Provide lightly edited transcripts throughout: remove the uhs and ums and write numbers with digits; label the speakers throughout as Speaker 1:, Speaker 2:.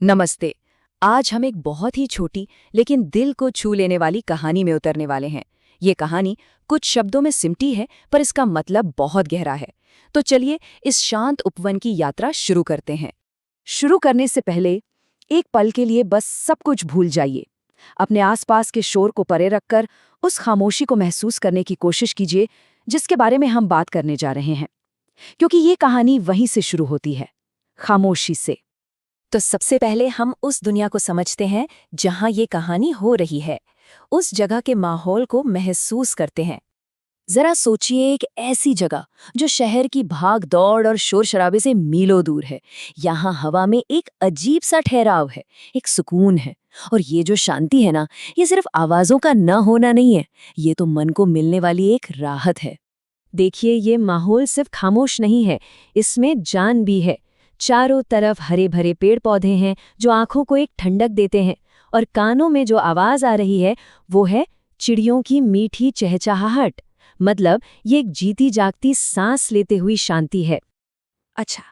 Speaker 1: नमस्ते। आज हम एक बहुत ही छोटी लेकिन दिल को छू लेने वाली कहानी में उतरने वाले हैं। ये कहानी कुछ शब्दों में सिमटी है, पर इसका मतलब बहुत गहरा है। तो चलिए इस शांत उपवन की यात्रा शुरू करते हैं। शुरू करने से पहले एक पल के लिए बस सब कुछ भूल जाइए। अपने आसपास के शोर को परे रखकर उस खामोशी को महसूस करने की कोशिश कीजिए जिसके बारे में हम बात करने जा रहे हैं, क्योंकि ये कहानी वहीं से शुरू होती है, खामोशी से। तो सबसे पहले हम उस दुनिया को समझते हैं जहां ये कहानी हो रही है। उस जगह के माहौल को महसूस करते हैं। जरा सोचिए, एक ऐसी जगह जो शहर की भाग दौड़ और शोर शराबे से मीलों दूर है। यहाँ हवा में एक अजीब सा ठहराव है, एक सुकून है। और ये जो शांति है ना, ये सिर्फ आवाजों का न होना नहीं है, ये तो मन को मिलने वाली एक राहत है। देखिए, ये माहौल सिर्फ खामोश नहीं है, इसमें जान भी है। चारों तरफ हरे भरे पेड़ पौधे हैं जो आंखों को एक ठंडक देते हैं, और कानों में जो आवाज आ रही है वो है चिड़ियों की मीठी चहचहाहट। मतलब ये एक जीती जागती सांस लेते हुई शांति है। अच्छा,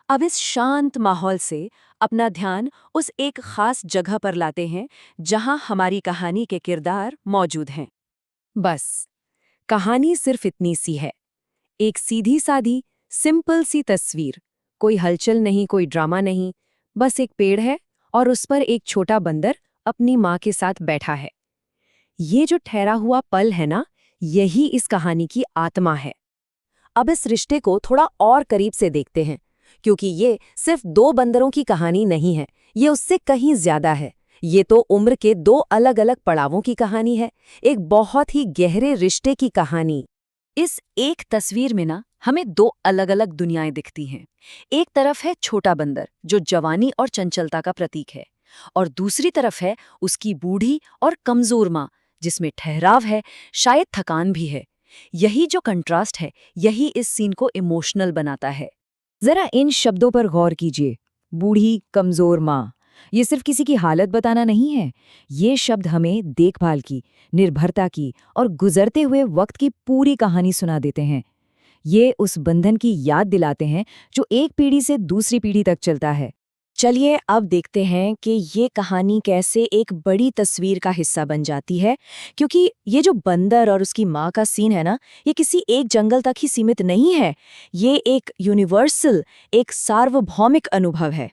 Speaker 1: अब इस शांत माहौल से अपना ध्यान उस एक खास जगह पर लाते हैं जहां हमारी कहानी के किरदार मौजूद हैं। बस, कहानी सिर्फ इतनी सी है, एक सीधी सादी सिंपल सी तस्वीर। कोई हलचल नहीं, कोई ड्रामा नहीं, बस एक पेड़ है और उस पर एक छोटा बंदर अपनी माँ के साथ बैठा है। ये जो ठहरा हुआ पल है ना, यही इस कहानी की आत्मा है। अब इस रिश्ते को थोड़ा और करीब से देखते हैं, क्योंकि ये सिर्फ दो बंदरों की कहानी नहीं है, ये उससे कहीं ज्यादा है। ये तो उम्र के दो अलग अलग पड़ावों की कहानी है, एक बहुत ही गहरे रिश्ते की कहानी। इस एक तस्वीर में ना हमें दो अलग अलग दुनियाएं दिखती हैं। एक तरफ है छोटा बंदर जो जवानी और चंचलता का प्रतीक है, और दूसरी तरफ है उसकी बूढ़ी और कमजोर माँ जिसमें ठहराव है, शायद थकान भी है। यही जो कंट्रास्ट है, यही इस सीन को इमोशनल बनाता है। जरा इन शब्दों पर गौर कीजिए, बूढ़ी कमजोर माँ। ये सिर्फ किसी की हालत बताना नहीं है, ये शब्द हमें देखभाल की, निर्भरता की और गुजरते हुए वक्त की पूरी कहानी सुना देते हैं। ये उस बंधन की याद दिलाते हैं जो एक पीढ़ी से दूसरी पीढ़ी तक चलता है। चलिए अब देखते हैं कि ये कहानी कैसे एक बड़ी तस्वीर का हिस्सा बन जाती है, क्योंकि ये जो बंदर और उसकी माँ का सीन है ना, ये किसी एक जंगल तक ही सीमित नहीं है, ये एक यूनिवर्सल, एक सार्वभौमिक अनुभव है।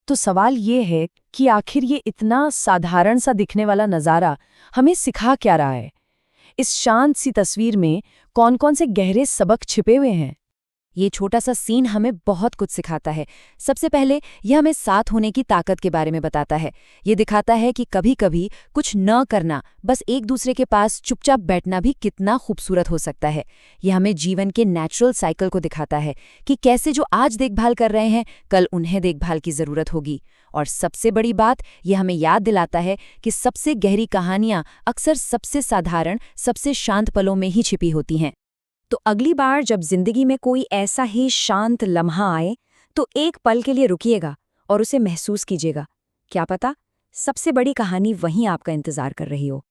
Speaker 1: तो सवाल ये है कि आखिर ये इतना साधारण सा दिखने वाला नज़ारा हमें सिखा क्या रहा है? इस शांत सी तस्वीर में कौन-कौन से गहरे सबक छिपे हुए हैं? ये छोटा सा सीन हमें बहुत कुछ सिखाता है। सबसे पहले यह हमें साथ होने की ताकत के बारे में बताता है। ये दिखाता है कि कभी-कभी कुछ न करना, बस एक दूसरे के पास चुपचाप बैठना भी कितना खूबसूरत हो सकता है। यह हमें जीवन के नेचुरल साइकिल को दिखाता है कि कैसे जो आज देखभाल कर रहे हैं, कल उन्हें देखभाल की ज़रूरत होगी। और सबसे बड़ी बात, यह हमें याद दिलाता है कि सबसे गहरी कहानियाँ अक्सर सबसे साधारण, सबसे शांत पलों में ही छिपी होती हैं। तो अगली बार जब जिंदगी में कोई ऐसा ही शांत लम्हा आए, तो एक पल के लिए रुकिएगा और उसे महसूस कीजिएगा। क्या पता सबसे बड़ी कहानी वहीं आपका इंतजार कर रही हो।